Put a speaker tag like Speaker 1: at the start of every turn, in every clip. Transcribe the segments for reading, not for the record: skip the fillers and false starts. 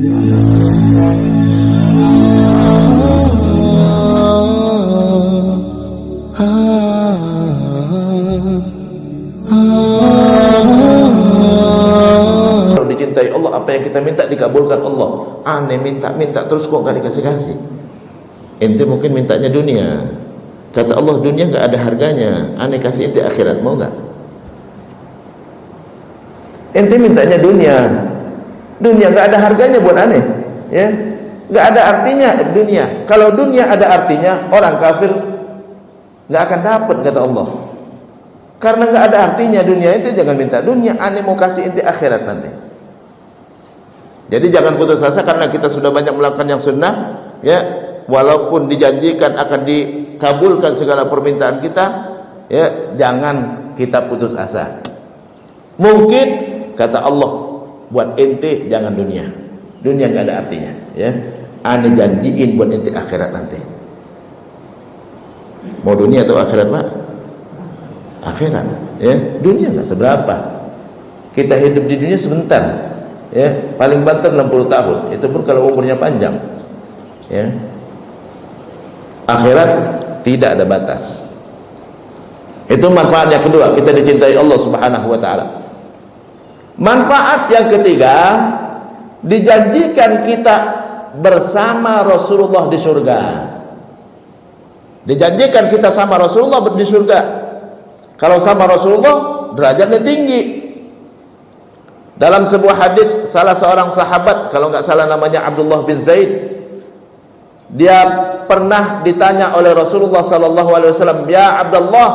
Speaker 1: Kalau dicintai Allah, apa yang kita minta dikabulkan Allah. Aneh minta terus kok nggak dikasih. Ente mungkin mintanya dunia. Kata Allah, dunia nggak ada harganya. Aneh kasih ente akhirat, mau nggak? Ente mintanya dunia nggak ada harganya buat aneh, ya, nggak ada artinya dunia. Kalau dunia ada artinya, orang kafir nggak akan dapat, kata Allah. Karena nggak ada artinya dunia, ente jangan minta dunia. Aneh mau kasih ente akhirat nanti. Jadi jangan putus asa karena kita sudah banyak melakukan yang sunnah, ya. Walaupun dijanjikan akan dikabulkan segala permintaan kita, ya, jangan kita putus asa. Mungkin kata Allah, buat ente jangan dunia nggak ada artinya, ya. Ane janjiin buat ente akhirat nanti. Mau dunia atau akhirat, Pak? Akhirat, ya. Dunia nggak seberapa. Kita hidup di dunia sebentar, ya. Paling banter 60 tahun, itu pun kalau umurnya panjang, ya. Akhirat tidak ada batas. Itu manfaat yang kedua, kita dicintai Allah Subhanahu wa taala. Manfaat yang ketiga, dijanjikan kita bersama Rasulullah di surga. Dijanjikan kita sama Rasulullah di surga. Kalau sama Rasulullah derajatnya tinggi. Dalam sebuah hadis, salah seorang sahabat, kalau nggak salah namanya Abdullah bin Zaid, dia pernah ditanya oleh Rasulullah sallallahu alaihi wasallam, "Ya Abdullah,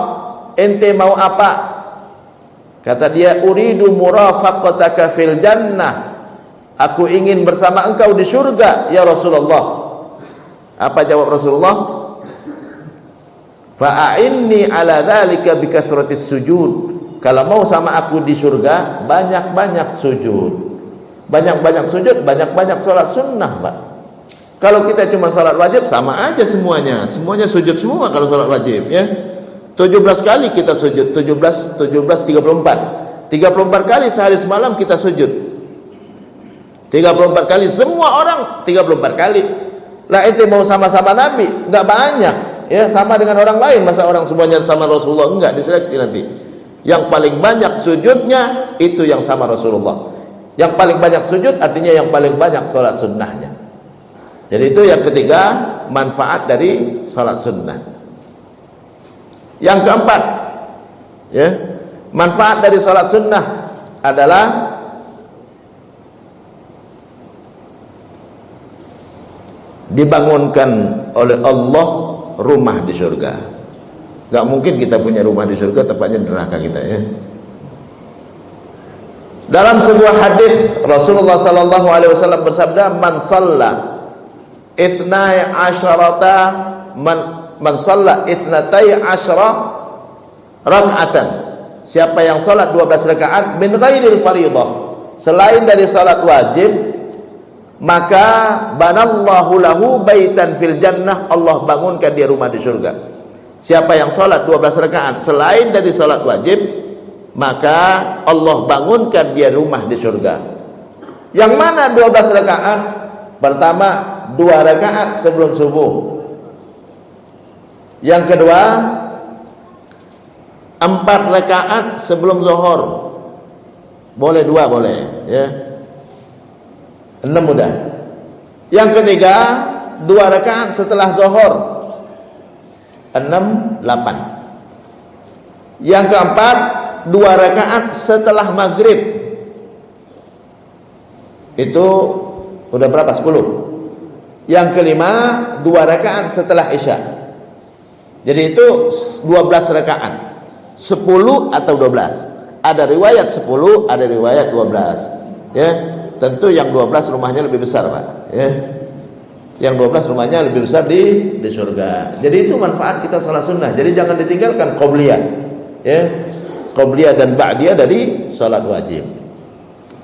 Speaker 1: ente mau apa?" Kata dia, "Uridu murafaqataka fil jannah." Aku ingin bersama engkau di surga, ya Rasulullah. Apa jawab Rasulullah? "Fa'inni ala dzalika bikasratis sujud." Kalau mau sama aku di surga, banyak-banyak sujud. Banyak-banyak sujud, banyak-banyak salat sunnah, Pak. Kalau kita cuma salat wajib, sama aja semuanya. Semuanya sujud semua kalau salat wajib, ya. 17 kali kita sujud, 34 kali sehari semalam kita sujud, 34 kali, semua orang 34 kali. Lah ente mau sama-sama Nabi, enggak banyak, ya, sama dengan orang lain. Masa orang semuanya sama Rasulullah? Enggak, diseleksi nanti. Yang paling banyak sujudnya itu yang sama Rasulullah. Yang paling banyak sujud artinya yang paling banyak salat sunnahnya. Jadi itu yang ketiga, manfaat dari salat sunnah. Yang keempat, ya, manfaat dari salat sunnah adalah dibangunkan oleh Allah rumah di surga. Gak mungkin kita punya rumah di surga, tepatnya neraka kita, ya. Dalam sebuah hadis Rasulullah sallallahu alaihi wasallam bersabda, "Man shalla ithnai asyrata man shalla itsnatai asyra rak'atan." Siapa yang salat 12 rakaat min ghairil fardhah, selain dari salat wajib, maka banallahu lahu baitan fil jannah, Allah bangunkan dia rumah di surga. Siapa yang salat 12 rakaat selain dari salat wajib, maka Allah bangunkan dia rumah di surga. Yang mana 12 rakaat? Pertama, 2 rakaat sebelum subuh. Yang kedua, 4 rakaat sebelum zuhur. Boleh 2, boleh, ya. 6 mudah. Yang ketiga, 2 rakaat setelah zuhur. 6, 8. Yang keempat, 2 rakaat setelah maghrib. Itu udah berapa? 10. Yang kelima, 2 rakaat setelah isya. Jadi itu 12 rakaat. 10 atau 12. Ada riwayat 10, ada riwayat 12. Ya, tentu yang 12 rumahnya lebih besar, Pak. Ya. Yang 12 rumahnya lebih besar di surga. Jadi itu manfaat kita salat sunnah. Jadi jangan ditinggalkan qobliyah, ya. Qobliyah dan ba'diyah dari salat wajib.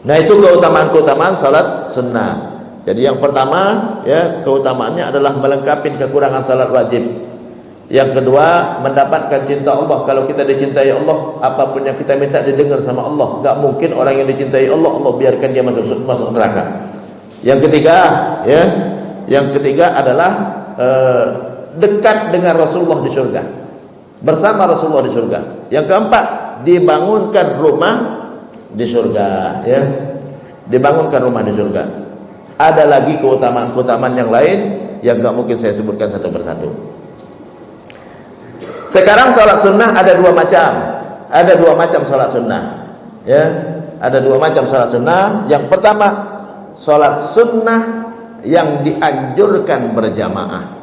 Speaker 1: Nah, itu keutamaan-keutamaan salat sunnah. Jadi yang pertama, ya, keutamaannya adalah melengkapi kekurangan salat wajib. Yang kedua, mendapatkan cinta Allah. Kalau kita dicintai Allah, apapun yang kita minta didengar sama Allah. Gak mungkin orang yang dicintai Allah, Allah biarkan dia masuk neraka. Yang ketiga, ya, yang ketiga adalah dekat dengan Rasulullah di surga, bersama Rasulullah di surga. Yang keempat, dibangunkan rumah di surga, ya, dibangunkan rumah di surga. Ada lagi keutamaan-keutamaan yang lain yang gak mungkin saya sebutkan satu persatu. Sekarang salat sunnah ada dua macam salat sunnah, ya, ada dua macam salat sunnah. Yang pertama, salat sunnah yang dianjurkan berjamaah.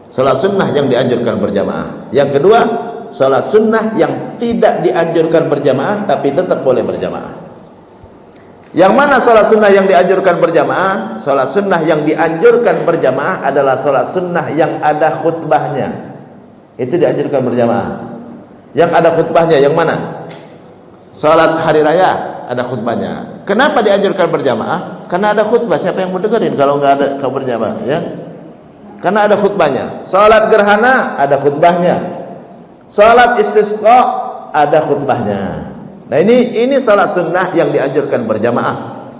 Speaker 1: Salat sunnah yang dianjurkan berjamaah. Yang kedua, salat sunnah yang tidak dianjurkan berjamaah tapi tetap boleh berjamaah. Yang mana salat sunnah yang dianjurkan berjamaah? Salat sunnah yang dianjurkan berjamaah adalah salat sunnah yang ada khutbahnya. Itu dianjurkan berjamaah. Yang ada khutbahnya yang mana? Salat hari raya ada khutbahnya. Kenapa dianjurkan berjamaah? Karena ada khutbah. Siapa yang mau dengerin kalau nggak ada kau berjamaah, ya? Karena ada khutbahnya. Salat gerhana ada khutbahnya. Salat istisqa ada khutbahnya. Nah, ini salat sunnah yang dianjurkan berjamaah.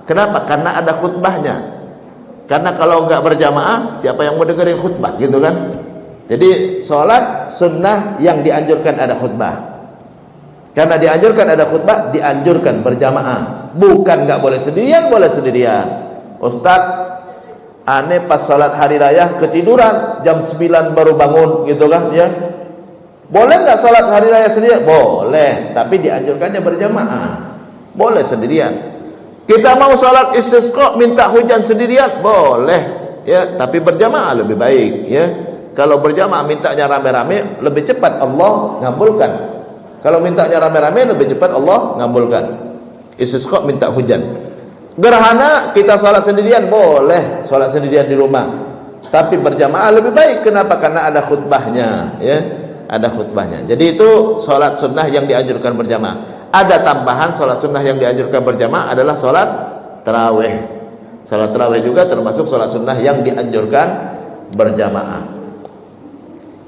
Speaker 1: Kenapa? Karena ada khutbahnya. Karena kalau nggak berjamaah, siapa yang mau dengerin khutbah, gitu kan? Jadi salat sunnah yang dianjurkan ada khutbah. Karena dianjurkan ada khutbah, dianjurkan berjamaah. Bukan nggak boleh sendirian, boleh sendirian. Ustaz, aneh pas salat hari raya ketiduran, jam 9 baru bangun, gitu kan, ya? Boleh nggak salat hari raya sendirian? Boleh, tapi dianjurkannya berjamaah. Boleh sendirian. Kita mau salat istisqa minta hujan sendirian, boleh, ya, tapi berjamaah lebih baik, ya. Kalau berjamaah mintanya rame-rame, lebih cepat Allah ngabulkan. Kalau mintanya rame-rame, lebih cepat Allah ngabulkan. Istisqa minta hujan. Gerhana kita salat sendirian, boleh salat sendirian di rumah, tapi berjamaah lebih baik. Kenapa? Karena ada khutbahnya, ya, ada khutbahnya. Jadi itu salat sunnah yang dianjurkan berjamaah. Ada tambahan, salat sunnah yang dianjurkan berjamaah adalah salat tarawih. Salat tarawih juga termasuk salat sunnah yang dianjurkan berjamaah.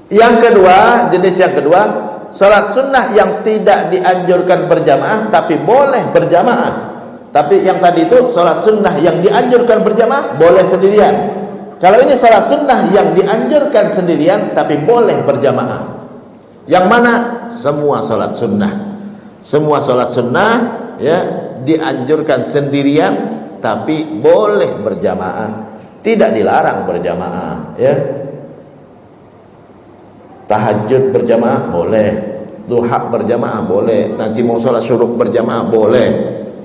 Speaker 1: Yang kedua, jenis yang kedua, salat sunnah yang tidak dianjurkan berjamaah tapi boleh berjamaah. Tapi yang tadi itu salat sunnah yang dianjurkan berjamaah boleh sendirian. Kalau ini salat sunnah yang dianjurkan sendirian tapi boleh berjamaah. Yang mana? Semua salat sunnah. Semua salat sunnah, ya, dianjurkan sendirian tapi boleh berjamaah. Tidak dilarang berjamaah, ya. Tahajud berjamaah boleh, duha berjamaah boleh, nanti mau sholat syuruk berjamaah boleh,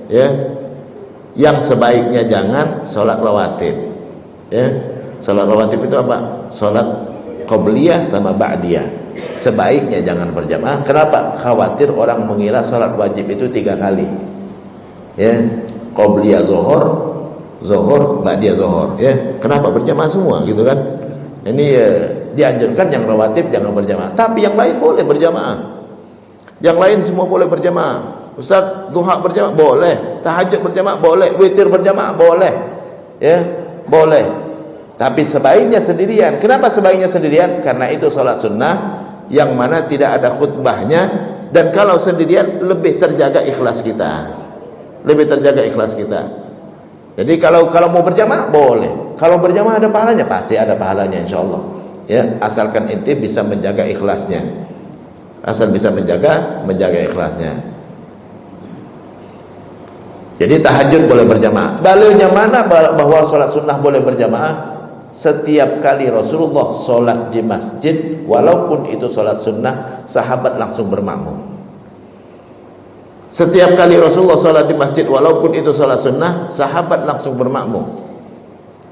Speaker 1: ya. Yang sebaiknya jangan sholat rawatib, ya. Sholat rawatib itu apa? Sholat qobliyah sama ba'diyah. Sebaiknya jangan berjamaah. Kenapa? Khawatir orang mengira sholat wajib itu 3 kali, ya. Qobliyah zuhur, zuhur, ba'diyah zuhur, ya. Kenapa berjamaah semua, gitu kan? Ini dianjurkan yang rawatib jangan berjamaah, tapi yang lain boleh berjamaah. Yang lain semua boleh berjamaah. Ustaz, duha berjamaah boleh, tahajud berjamaah boleh, witir berjamaah boleh, ya, boleh. Tapi sebaiknya sendirian. Kenapa sebaiknya sendirian? Karena itu salat sunnah yang mana tidak ada khutbahnya, dan kalau sendirian lebih terjaga ikhlas kita. Lebih terjaga ikhlas kita. Jadi kalau mau berjamaah boleh. Kalau berjamaah ada pahalanya, pasti ada pahalanya insyaallah. Ya, asalkan inti bisa menjaga ikhlasnya. Asal bisa menjaga ikhlasnya. Jadi tahajud boleh berjamaah. Dalilnya mana bahwa sholat sunnah boleh berjamaah? Setiap kali Rasulullah sholat di masjid, walaupun itu sholat sunnah, sahabat langsung bermakmum. Setiap kali Rasulullah sholat di masjid, walaupun itu sholat sunnah, sahabat langsung bermakmum.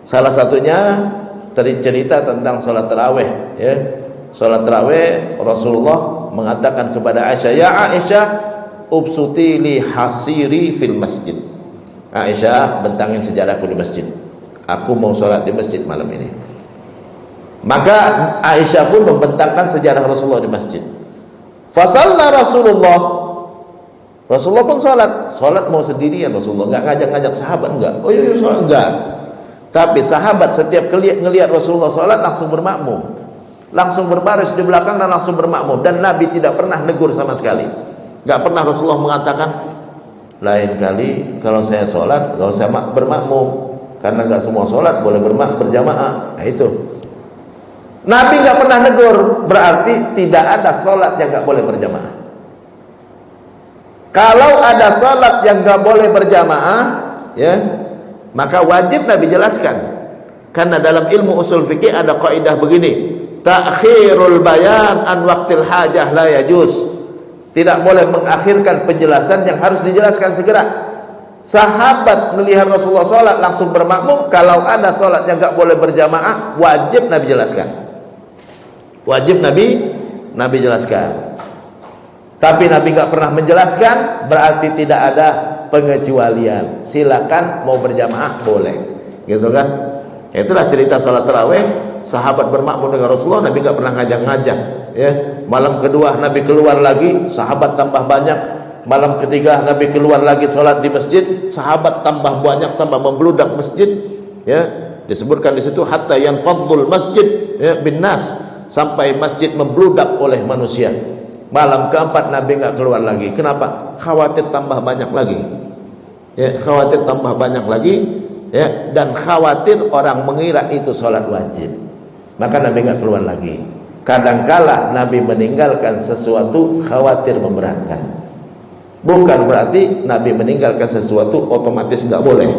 Speaker 1: Salah satunya cerita tentang sholat tarawih, ya. Sholat tarawih, Rasulullah mengatakan kepada Aisyah, ya Aisyah, ubsuti li hasiri fil masjid. Aisyah, bentangin sejarahku di masjid. Aku mau sholat di masjid malam ini. Maka Aisyah pun membentangkan sejarah Rasulullah di masjid. Fasalla Rasulullah pun sholat mau sendirian. Rasulullah nggak ngajak-ngajak sahabat, enggak. Oh iya sholat, enggak. Tapi sahabat setiap ngelihat Rasulullah sholat langsung bermakmum, langsung berbaris di belakang dan langsung bermakmum. Dan Nabi tidak pernah negur sama sekali. Nggak pernah Rasulullah mengatakan, lain kali kalau saya sholat nggak usah bermakmum, karena nggak semua sholat boleh berjamaah. Nah itu Nabi nggak pernah negur, berarti tidak ada sholat yang nggak boleh berjamaah. Kalau ada sholat yang nggak boleh berjamaah, ya, maka wajib Nabi jelaskan. Karena dalam ilmu usul fikih ada kaidah begini, ta'khirul bayan an waqtil hajah la yajuz. Tidak boleh mengakhirkan penjelasan yang harus dijelaskan segera. Sahabat melihat Rasulullah sholat langsung bermakmum. Kalau ada sholat yang nggak boleh berjamaah, wajib Nabi jelaskan. Wajib Nabi jelaskan. Tapi Nabi nggak pernah menjelaskan, berarti tidak ada pengecualian. Silakan mau berjamaah boleh, gitu kan? Itulah cerita salat tarawih. Sahabat bermakmum dengan Rasulullah, Nabi nggak pernah ngajak-ngajak. Ya, malam kedua Nabi keluar lagi, sahabat tambah banyak. Malam ketiga Nabi keluar lagi sholat di masjid, sahabat tambah banyak, tambah membludak masjid. Ya, disebutkan di situ hatta yanfadul masjid, ya, bin nas, sampai masjid membludak oleh manusia. Malam keempat Nabi nggak keluar lagi. Kenapa? Khawatir tambah banyak lagi. Ya, khawatir tambah banyak lagi. Ya, dan khawatir orang mengira itu sholat wajib. Maka Nabi nggak keluar lagi. Kadangkala Nabi meninggalkan sesuatu khawatir memberatkan. Bukan berarti Nabi meninggalkan sesuatu otomatis nggak boleh.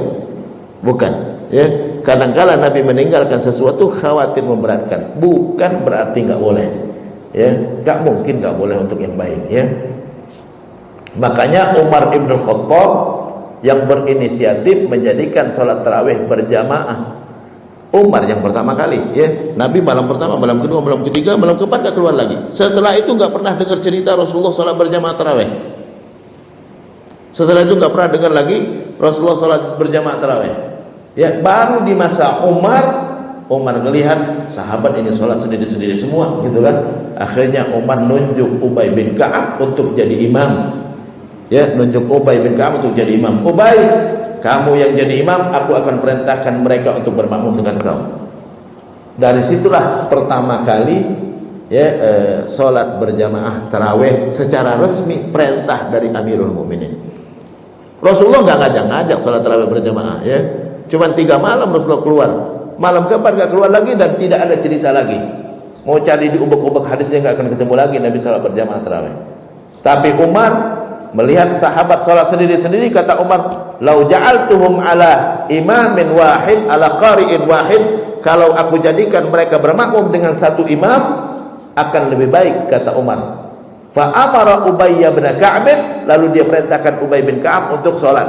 Speaker 1: Bukan. Ya, kadangkala Nabi meninggalkan sesuatu khawatir memberatkan. Bukan berarti nggak boleh. Ya, gak mungkin gak boleh untuk yang baik, ya. Makanya Umar ibn Khattab yang berinisiatif menjadikan sholat tarawih berjamaah. Umar yang pertama kali, ya. Nabi malam pertama, malam kedua, malam ketiga, malam keempat gak keluar lagi. Setelah itu gak pernah dengar cerita Rasulullah sholat berjamaah tarawih. Setelah itu gak pernah dengar lagi Rasulullah sholat berjamaah tarawih. Ya, baru di masa Umar melihat sahabat ini sholat sendiri-sendiri semua, gitu kan? Akhirnya Umar nunjuk Ubay bin Ka'ab untuk jadi imam. Ya, nunjuk Ubay bin Ka'ab untuk jadi imam. Ubay, kamu yang jadi imam, aku akan perintahkan mereka untuk bermakmum dengan kau. Dari situlah pertama kali, ya, sholat berjamaah tarawih secara resmi perintah dari Amirul Mukminin. Rasulullah nggak ngajak-ngajak sholat tarawih berjamaah, ya. Cuman 3 malam Rasulullah keluar. Malam keempat gak keluar lagi dan tidak ada cerita lagi. Mau cari di ubek-ubek hadisnya gak akan ketemu lagi Nabi sholat berjamaah tarawih. Tapi Umar melihat sahabat sholat sendiri-sendiri, kata Umar, lau ja'altuhum ala imamin wahid, ala qari'in wahid, kalau aku jadikan mereka bermakmum dengan satu imam akan lebih baik, kata Umar. Fa amara Ubay bin Ka'ab, lalu dia perintahkan Ubay bin Ka'ab untuk sholat,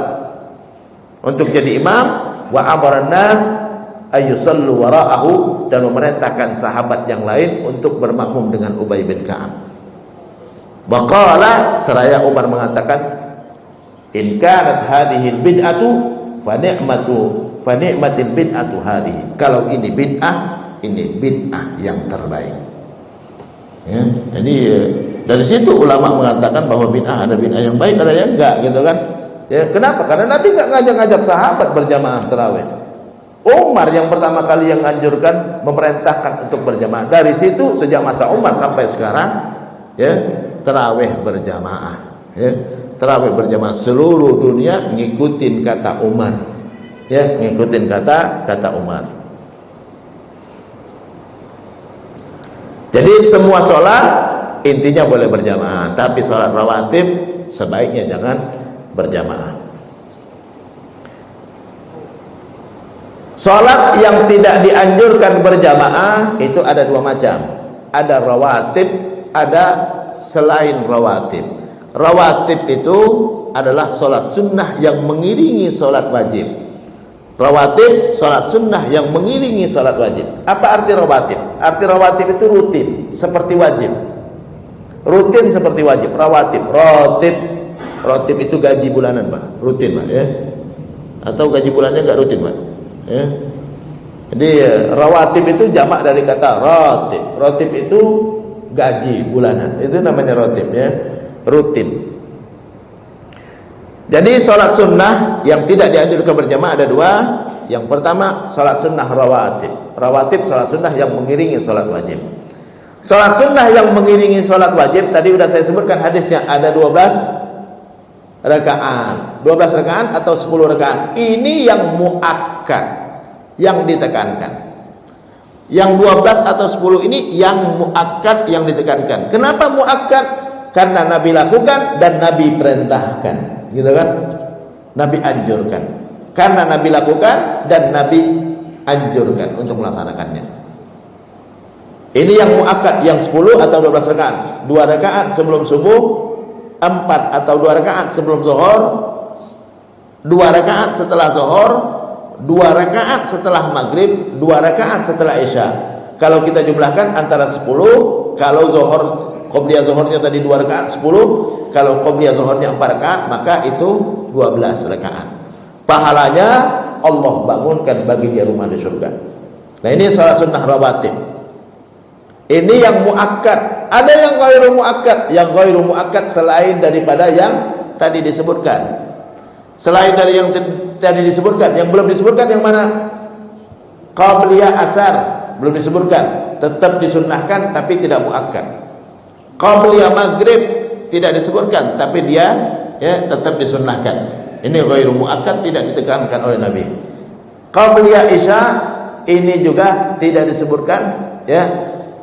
Speaker 1: untuk jadi imam. Wa amara nas ayyusallu wara'ahu, dan memerintahkan sahabat yang lain untuk bermakmum dengan Ubay bin Ka'ab. Waqala, seraya Umar mengatakan, in kanat hadhil bid'atu fa ni'matil bid'atu hadhihi. Kalau ini bid'ah yang terbaik. Ya, jadi dari situ ulama mengatakan bahwa ada bid'ah yang baik, ada yang enggak, gitu kan? Ya, kenapa? Karena Nabi enggak ngajak-ngajak sahabat berjamaah tarawih. Umar yang pertama kali yang anjurkan, memerintahkan untuk berjamaah. Dari situ sejak masa Umar sampai sekarang, ya, tarawih berjamaah, ya. Tarawih berjamaah, seluruh dunia ngikutin kata Umar. Ya, ngikutin kata Umar. Jadi semua sholat intinya boleh berjamaah, tapi sholat rawatib sebaiknya jangan berjamaah. Salat yang tidak dianjurkan berjamaah itu ada 2 macam. Ada rawatib, ada selain rawatib. Rawatib itu adalah salat sunnah yang mengiringi salat wajib. Rawatib, salat sunnah yang mengiringi salat wajib. Apa arti rawatib? Arti rawatib itu rutin, seperti wajib. Rutin seperti wajib. Rawatib, rotib itu gaji bulanan, Pak. Rutin, Pak, ya. Atau gaji bulannya enggak rutin, Pak? Ya. Jadi rawatib itu jamak dari kata rotib. Rotib itu gaji bulanan, itu namanya rotib, ya, rutin. Jadi sholat sunnah yang tidak dianjurkan berjamaah ada 2. Yang pertama sholat sunnah rawatib. Rawatib sholat sunnah yang mengiringi sholat wajib. Sholat sunnah yang mengiringi sholat wajib tadi sudah saya sebutkan hadisnya, ada 12 rakaat. 12 rakaat atau 10 rakaat. Ini yang muakkad. yang ditekankan. Yang 12 atau 10 ini yang muakkad yang ditekankan. Kenapa muakkad? Karena Nabi lakukan dan Nabi perintahkan, gitu kan? Nabi anjurkan. Karena Nabi lakukan dan Nabi anjurkan untuk melaksanakannya. Ini yang muakkad, yang 10 atau 12 rakaat. 2 rakaat sebelum subuh, 4 atau 2 rakaat sebelum zuhur, 2 rakaat setelah zuhur, 2 rakaat setelah maghrib, 2 rakaat setelah isya. Kalau kita jumlahkan antara 10, kalau zuhur qobliyah zuhurnya tadi 2 rakaat 10, kalau qobliyah zuhurnya 4 rakaat, maka itu 12 rakaat. Pahalanya Allah bangunkan bagi dia rumah di surga. Nah, ini salat sunnah rawatib. Ini yang muakkad. Ada yang ghairu muakkad. Yang ghairu muakkad selain daripada yang tadi disebutkan. Selain dari yang tadi disebutkan, yang belum disebutkan yang mana? Qabliyah asar belum disebutkan, tetap disunnahkan tapi tidak muakkad. Qabliyah maghrib tidak disebutkan tapi dia tetap disunnahkan. Ini ghairu muakkad, tidak ditekankan oleh Nabi. Qabliyah isya ini juga tidak disebutkan,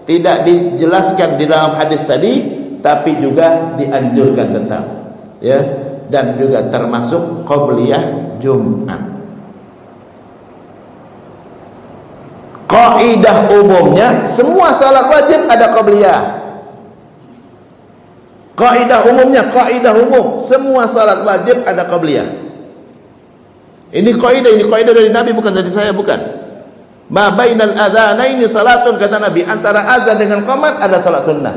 Speaker 1: tidak dijelaskan di dalam hadis tadi, tapi juga dianjurkan tetap, dan juga termasuk qabliyah Jumat. Kaidah umumnya semua salat wajib ada qabliyah. Kaidah umumnya, kaidah umum semua salat wajib ada qabliyah. Ini kaidah dari Nabi, bukan dari saya, bukan. Ma bainal adzanaini salatun, kata Nabi, antara azan dengan qomat ada salat sunnah.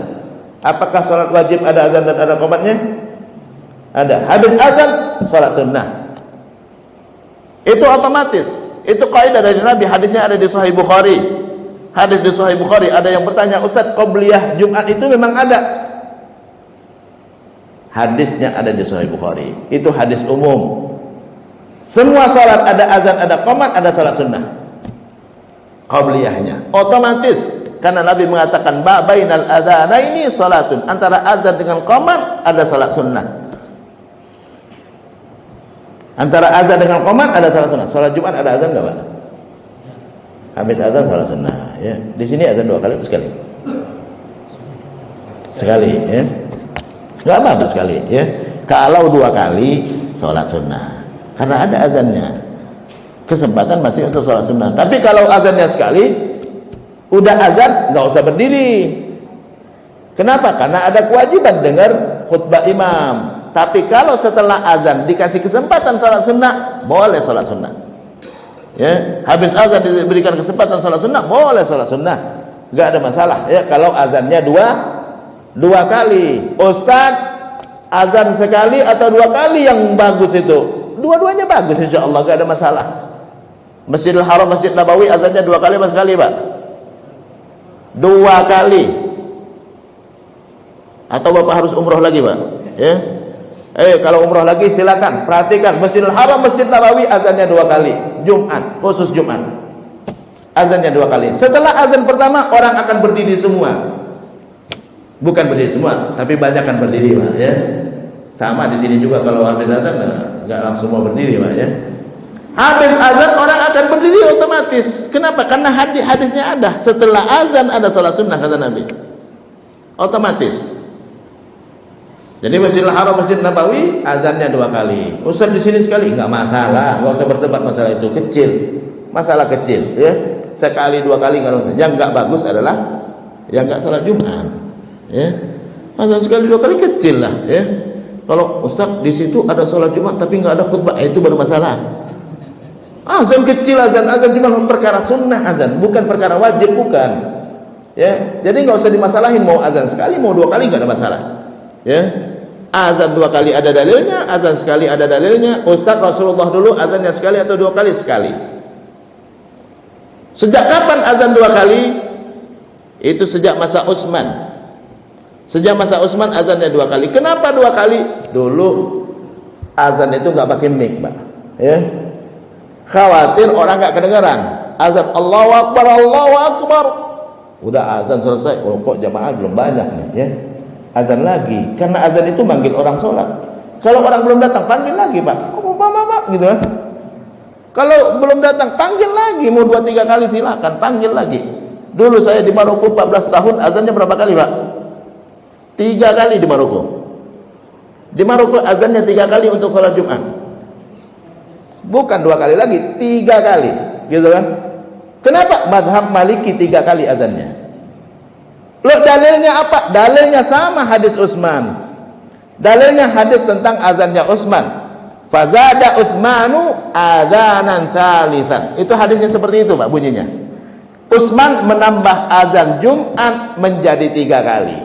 Speaker 1: Apakah salat wajib ada azan dan ada qomatnya? Ada. Habis azan salat sunnah. Itu otomatis. Itu kaidah dari Nabi. Hadisnya ada di Sahih Bukhari. Hadis di Sahih Bukhari. Ada yang bertanya, Ustaz, qabliyah Jumat itu memang ada? Hadisnya ada di Sahih Bukhari. Itu hadis umum. Semua salat ada azan, ada qomat, ada salat sunnah. Qabliyahnya otomatis, karena Nabi mengatakan ba bainal adzanaini salatun, antara azan dengan qomat ada salat sunnah. Antara azan dengan qomat ada salat sunnah. Salat Jumat ada azan enggak, Pak? Habis azan salat sunnah, ya. Di sini azan 2 kali, sekali. Sekali, ya. Enggak apa-apa sekali, ya. Kalau 2 kali salat sunnah. Karena ada azannya. Kesempatan masih untuk salat sunnah. Tapi kalau azannya sekali, udah azan enggak usah berdiri. Kenapa? Karena ada kewajiban dengar khutbah imam. Tapi kalau setelah azan dikasih kesempatan salat sunnah, boleh salat sunnah. Ya, habis azan diberikan kesempatan salat sunnah, boleh salat sunnah. Enggak ada masalah, ya. Kalau azannya dua kali, Ustaz, azan sekali atau 2 kali yang bagus itu? Dua-duanya bagus insyaallah, enggak ada masalah. Masjidil Haram, Masjid Nabawi azannya 2 kali apa sekali, Pak? 2 kali. Atau Bapak harus umroh lagi, Pak? Ya. Kalau umroh lagi silakan, perhatikan Masjidil Haram, Masjid Nabawi azannya 2 kali, Jumat, khusus Jumat. Azannya 2 kali. Setelah azan pertama orang akan berdiri semua. Bukan berdiri semua, tapi banyak kan berdiri, Pak, ya. Sama di sini juga, kalau habis azan enggak langsung mau berdiri, Pak, ya. Habis azan orang akan berdiri otomatis. Kenapa? Karena hadisnya ada. Setelah azan ada salat sunnah, kata Nabi. Otomatis. Jadi Masjidil Haram, Masjid Nabawi azannya 2 kali. Ustaz di sini sekali, enggak masalah, enggak usah berdebat masalah itu, kecil. Masalah kecil, ya. Sekali 2 kali enggak usah. Yang enggak bagus adalah yang enggak salat Jumat, ya. Azan sekali 2 kali kecil lah, ya. Kalau Ustaz di situ ada salat Jumat tapi enggak ada khutbah, itu baru masalah. Azan kecil, azan cuma perkara sunnah, azan bukan perkara wajib, bukan. Ya, jadi enggak usah dimasalahin mau azan sekali mau 2 kali enggak ada masalah. Ya. Azan 2 kali ada dalilnya, azan sekali ada dalilnya. Ustaz, Rasulullah dulu azannya sekali atau 2 kali? Sekali. Sejak kapan azan 2 kali? Itu sejak masa Utsman. Sejak masa Utsman azannya 2 kali. Kenapa 2 kali? Dulu azan itu enggak pakai mic, Pak. Ya. Khawatir orang enggak kedengaran. Azan Allahu Akbar, Allahu Akbar. Udah azan selesai, kok jamaah belum banyak nih, ya. Azan lagi, karena azan itu manggil orang sholat. Kalau orang belum datang, panggil lagi, Pak. Pak, gitu kan. Kalau belum datang, panggil lagi, mau 2-3 kali silakan, panggil lagi. Dulu saya di Maroko 14 tahun, azannya berapa kali, Pak? 3 kali di Maroko. Di Maroko azannya 3 kali untuk sholat Jumat. Bukan 2 kali lagi, 3 kali, gitu kan? Kenapa? Madhab Maliki 3 kali azannya. Loh, dalilnya apa? Dalilnya sama hadis Utsman. Dalilnya hadis tentang azannya Utsman. Fazada Utsmanu adzanan tsalitsan. Itu hadisnya seperti itu, Pak, bunyinya. Utsman menambah azan Jumat menjadi 3 kali.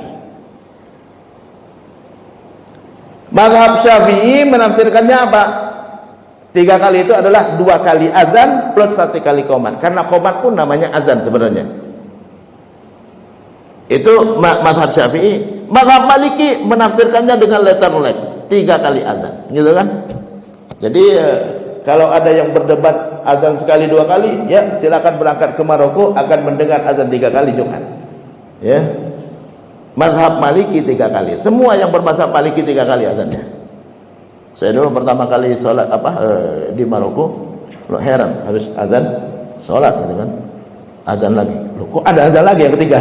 Speaker 1: Mazhab Syafi'i menafsirkannya apa? 3 kali itu adalah 2 kali azan plus 1 kali qomat. Karena qomat pun namanya azan sebenarnya. Itu mazhab Syafi'i. Mazhab Maliki menafsirkannya dengan letter leg, 3 kali azan, gitu kan? Jadi kalau ada yang berdebat azan sekali 2 kali, ya silakan berangkat ke Maroko, akan mendengar azan 3 kali Jumat. Ya. Mazhab Maliki 3 kali. Semua yang bermazhab Maliki 3 kali azannya. Saya dulu pertama kali sholat di Maroko, lo heran harus azan sholat, gitu kan? Azan lagi. Loh, kok ada azan lagi yang ketiga?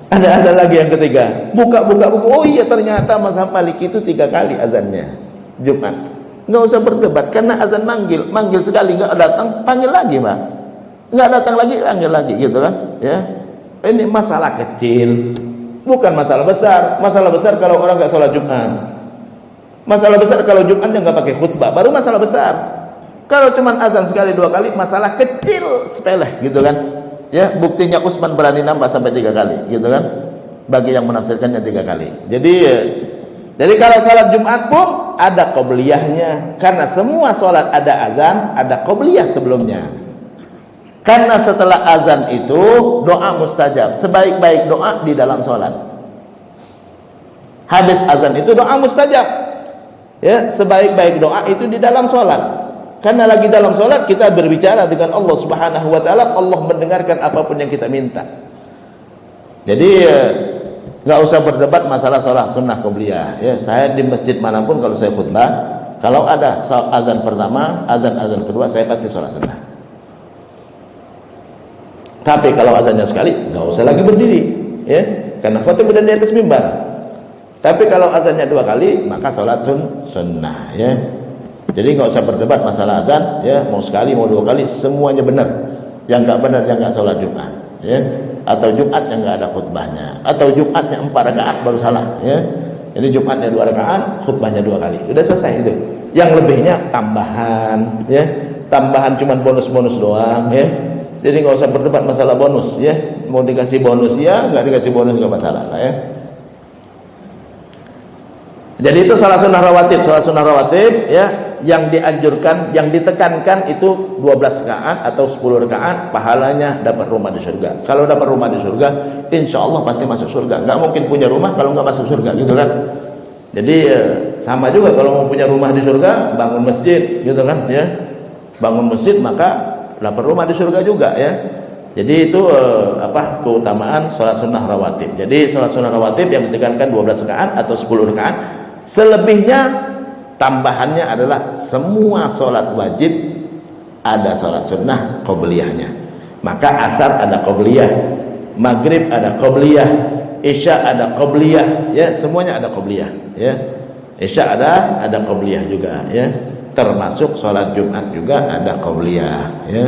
Speaker 1: Ada azan lagi yang ketiga. Buka buku. Oh iya, ternyata mazhab Maliki itu 3 kali azannya Jumat. Nggak usah berdebat, karena azan manggil sekali nggak datang, panggil lagi, Pak. Nggak datang lagi, panggil lagi, gitu kan? Ya, ini masalah kecil, bukan masalah besar. Masalah besar kalau orang nggak sholat Jumat. Masalah besar kalau Jumatnya nggak pakai khutbah, baru masalah besar. Kalau cuman azan sekali 2 kali, masalah kecil, sepele, gitu kan? Ya, buktinya Utsman berani nambah sampai 3 kali, gitu kan? Bagi yang menafsirkannya 3 kali. Jadi kalau sholat Jumat pun ada qobliyahnya, karena semua sholat ada azan, ada qobliyah sebelumnya. Karena setelah azan itu doa mustajab, sebaik-baik doa di dalam sholat. Habis azan itu doa mustajab, ya, sebaik-baik doa itu di dalam sholat. Karena lagi dalam sholat kita berbicara dengan Allah Subhanahu Wa Taala, Allah mendengarkan apapun yang kita minta. Jadi nggak usah berdebat masalah sholat sunnah qobliyah. Ya, saya di masjid manapun kalau saya khutbah, kalau ada azan pertama, azan kedua, saya pasti sholat sunnah. Tapi kalau azannya sekali, nggak usah lagi berdiri, ya, karena khotib udah di atas mimbar. Tapi kalau azannya 2 kali, maka sholat sunnah, ya. Jadi nggak usah berdebat masalah azan, ya, mau sekali mau 2 kali, semuanya benar. Yang nggak benar yang nggak sholat Jumat, ya. Atau Jumat yang nggak ada khutbahnya, atau Jumatnya 4 rakaat baru salah, ya. Jadi Jumatnya 2 rakaat, khutbahnya 2 kali, udah selesai itu. Yang lebihnya tambahan, ya, tambahan cuman bonus-bonus doang, ya. Jadi nggak usah berdebat masalah bonus, ya. Mau dikasih bonus ya, nggak dikasih bonus nggak masalah, ya. Jadi itu salat sunnah rawatib, ya, yang dianjurkan, yang ditekankan itu 12 rakaat atau 10 rakaat, pahalanya dapat rumah di surga. Kalau dapat rumah di surga, insya Allah pasti masuk surga. Nggak mungkin punya rumah kalau nggak masuk surga, gitu kan? Jadi sama juga kalau mau punya rumah di surga, bangun masjid, gitu kan? Ya, bangun masjid maka dapat rumah di surga juga, ya. Jadi itu keutamaan sholat sunnah rawatib. Jadi sholat sunnah rawatib yang ditekankan 12 rakaat atau 10 rakaat. Selebihnya tambahannya adalah semua sholat wajib ada sholat sunnah qobliyahnya. Maka asar ada qobliyah, maghrib ada qobliyah, isya ada qobliyah, ya, semuanya ada qobliyah, ya. Isya ada qobliyah juga, ya. Termasuk sholat Jumat juga ada qobliyah, ya.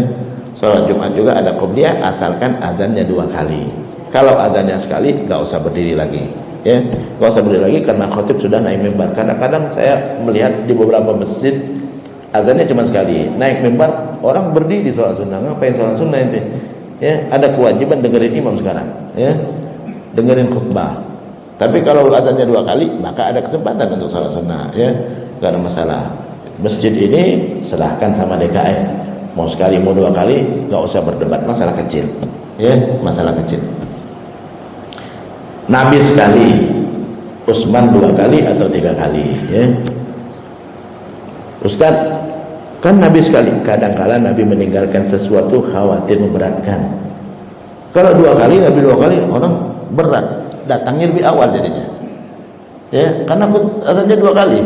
Speaker 1: Sholat Jumat juga ada qobliyah asalkan azannya 2 kali. Kalau azannya sekali nggak usah berdiri lagi, ya, nggak usah berdiri lagi karena khotib sudah naik mimbar. Kadang-kadang saya melihat di beberapa masjid azannya cuma sekali, naik mimbar orang berdiri sholat sunnah. Ngapain sholat sunnah itu? Ya, ada kewajiban dengerin imam sekarang, ya, dengerin khutbah. Tapi kalau azannya 2 kali, maka ada kesempatan untuk sholat sunnah, ya, nggak ada masalah. Masjid ini serahkan sama DKM, mau sekali mau 2 kali, nggak usah berdebat, masalah kecil, ya, masalah kecil. Nabi sekali, Utsman 2 kali atau 3 kali, ya. Ustaz, kan Nabi sekali, kadang-kala Nabi meninggalkan sesuatu khawatir memberatkan. Kalau 2 kali, Nabi 2 kali, orang berat, datangnya lebih awal jadinya, ya, karena azannya 2 kali.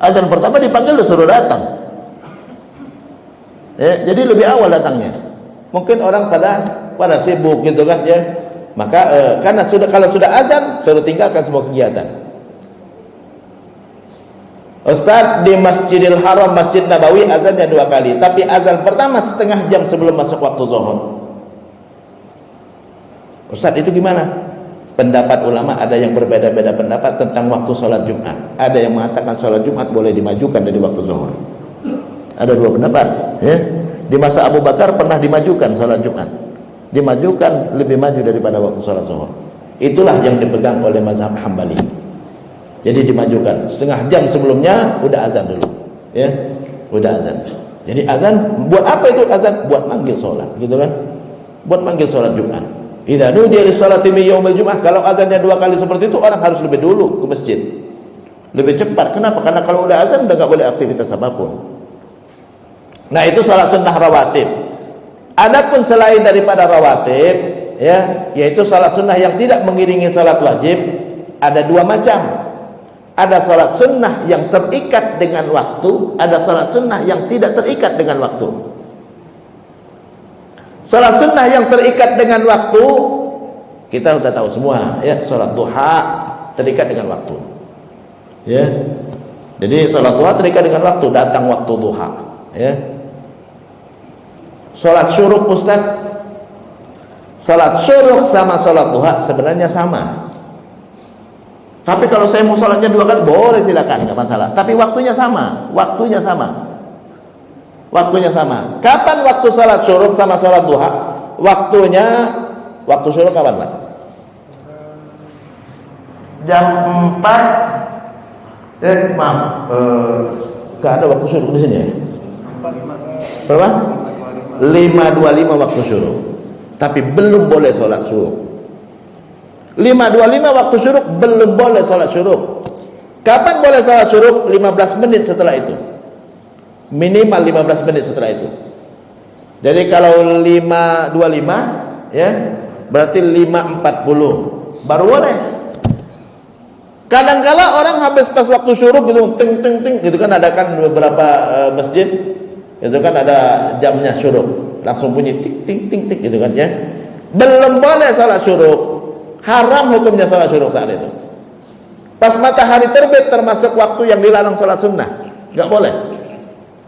Speaker 1: Azan pertama dipanggil suruh datang, Ya, jadi lebih awal datangnya. Mungkin orang pada sibuk gitu kan ya. Maka karena kalau sudah azan suruh tinggalkan semua kegiatan. Ustaz, di Masjidil Haram, Masjid Nabawi azannya 2 kali, tapi azan pertama setengah jam sebelum masuk waktu zuhur. Ustaz, itu gimana? Pendapat ulama ada yang berbeda-beda pendapat tentang waktu sholat Jumat. Ada yang mengatakan sholat Jumat boleh dimajukan dari waktu zuhur. Ada 2 pendapat ya. Di masa Abu Bakar pernah dimajukan sholat Jumat, dimajukan lebih maju daripada waktu sholat zuhur. Itulah yang dipegang oleh mazhab Hambali. Jadi dimajukan setengah jam sebelumnya udah azan dulu ya, udah azan. Jadi azan buat apa itu azan? Buat manggil sholat gitu kan, buat manggil sholat Jumat. Idza nudiya lis-salati min yaumil jum'ah, kalau azannya 2 kali seperti itu orang harus lebih dulu ke masjid, lebih cepat. Kenapa? Karena kalau udah azan udah gak boleh aktivitas apapun. Nah, itu salat sunnah rawatib. Adapun selain daripada rawatib ya, yaitu salat sunnah yang tidak mengiringi salat wajib, ada 2 macam. Ada salat sunnah yang terikat dengan waktu, ada salat sunnah yang tidak terikat dengan waktu. Salat sunnah yang terikat dengan waktu kita sudah tahu semua ya, salat duha terikat dengan waktu. Ya. Jadi salat duha terikat dengan waktu, datang waktu duha, ya. Salat syuruk, Ustaz. Salat syuruk sama salat duha sebenarnya sama. Tapi kalau saya mau salatnya 2 kali boleh, silakan, enggak masalah. Tapi waktunya sama, waktunya sama. Waktunya sama. Kapan waktu salat syuruk sama salat duha? Waktu syuruk kapan, Pak? Jam 4. Enggak ada waktu syuruk di sini ya? Berapa? 5.25 waktu syuruk. Tapi belum boleh salat syuruk. 5.25 waktu syuruk belum boleh salat syuruk. Kapan boleh salat syuruk? 15 menit setelah itu. Minimal 15 menit setelah itu. Jadi kalau 5.25 ya, berarti 5.40 baru boleh. Kadang-kala orang habis pas waktu syuruk gitu, ting ting ting gitu kan, ada kan beberapa masjid itu kan ada jamnya syuruk, langsung bunyi tik ting ting tik gitu kan ya. Belum boleh salat syuruk. Haram hukumnya salat syuruk saat itu. Pas matahari terbit termasuk waktu yang dilarang salat sunnah, enggak boleh.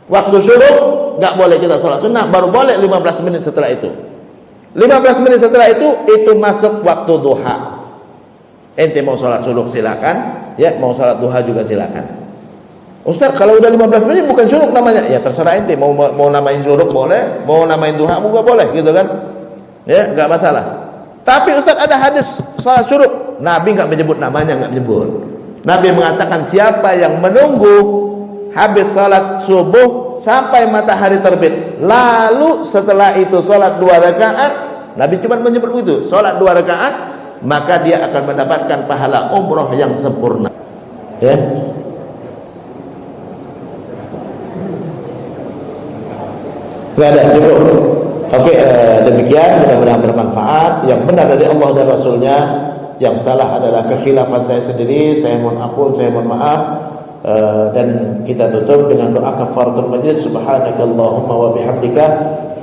Speaker 1: Waktu syuruk enggak boleh kita salat sunnah, baru boleh 15 menit setelah itu. 15 menit setelah itu masuk waktu duha. Ente mau salat syuruk silakan, ya, mau salat duha juga silakan. Ustaz, kalau udah 15 menit bukan syuruk namanya. Ya terserah ente, mau namain syuruk boleh, mau namain duha juga boleh gitu kan. Ya, enggak masalah. Tapi Ustaz, ada hadis salat syuruk, Nabi enggak menyebut namanya, enggak menyebut. Nabi mengatakan siapa yang menunggu habis salat subuh sampai matahari terbit, lalu setelah itu salat 2 rakaat, Nabi cuma menyebut begitu, salat 2 rakaat, maka dia akan mendapatkan pahala umroh yang sempurna. Ya. Tidak ada, cukup. Oke, demikian, mudah-mudahan bermanfaat. Yang benar dari Allah dan Rasulnya, yang salah adalah kekhilafan saya sendiri. Saya mohon ampun, saya mohon maaf. Dan kita tutup dengan doa kafaratul majlis. Subhanakallahumma wa bihamdika,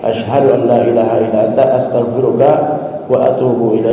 Speaker 1: asyhadu an la ilaha illa anta, astaghfiruka wa atubu ilaik.